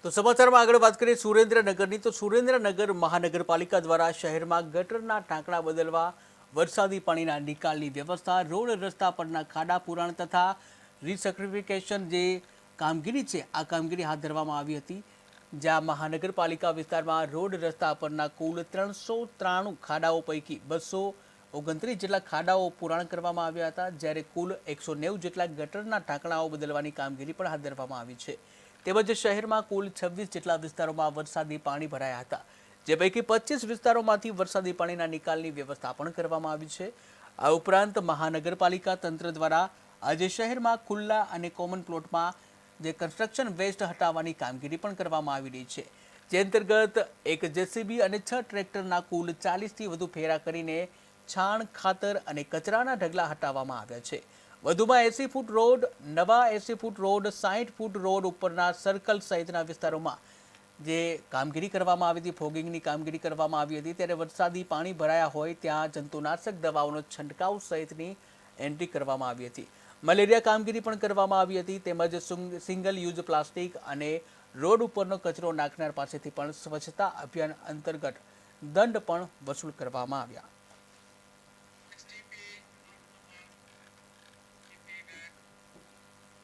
તો સમાચારમાં આગળ વાત કરીએ સુરેન્દ્રનગરની તો સુરેન્દ્રનગર મહાનગરપાલિકા દ્વારા શહેરમાં ગટરના ઢાંકણા બદલવા, વરસાદી પાણીના નિકાલની વ્યવસ્થા, રોડ રસ્તા પરના ખાડા પુરાણ તથા રિસર્ટિફિકેશન જે કામગીરી છે આ કામગીરી હાથ ધરવામાં આવી હતી, જ્યાં મહાનગરપાલિકા વિસ્તારમાં રોડ રસ્તા પરના કુલ 393 ખાડાઓ પૈકી 229 જેટલા ખાડાઓ પુરાણ કરવામાં આવ્યા હતા, જ્યારે કુલ 190 જેટલા ગટરના ઢાંકણાઓ બદલવાની કામગીરી પણ હાથ ધરવામાં આવી છે. તેમજ શહેરમાં કુલ 26 જેટલા વિસ્તારોમાં વરસાદી પાણી ભરાયા હતા, જે પૈકી 25 વિસ્તારોમાંથી વરસાદી પાણીના નિકાલની વ્યવસ્થા પણ કરવામાં આવી છે. આ ઉપરાંત મહાનગરપાલિકા તંત્ર દ્વારા આજે શહેરમાં ખુલ્લા અને કોમન પ્લોટમાં જે કન્સ્ટ્રક્શન વેસ્ટ હટાવવાની કામગીરી પણ કરવામાં આવી રહી છે, જે અંતર્ગત એક જેસીબી અને 6 ટ્રેક્ટરના કુલ 40થી વધુ ફેરા કરીને છાણ, ખાતર અને કચરાના ઢગલા હટાવવામાં આવ્યા છે. વધુમાં 80 ફૂટ રોડ, નવા 80 ફૂટ રોડ, 60 ફૂટ રોડ ઉપરના સર્કલ સહિતના વિસ્તારોમાં જે કામગીરી કરવામાં આવી હતી, ફોગિંગની કામગીરી કરવામાં આવી હતી, ત્યારે વરસાદી પાણી ભરાયા હોય ત્યાં જંતુનાશક દવાઓનો છંટકાવ સહિતની એન્ટ્રી કરવામાં આવી હતી. મલેરિયા કામગીરી પણ કરવામાં આવી હતી, તેમજ સિંગલ યુઝ પ્લાસ્ટિક અને રોડ ઉપરનો કચરો નાખનાર પાસેથી પણ સ્વચ્છતા અભિયાન અંતર્ગત દંડ પણ વસૂલ કરવામાં આવ્યા.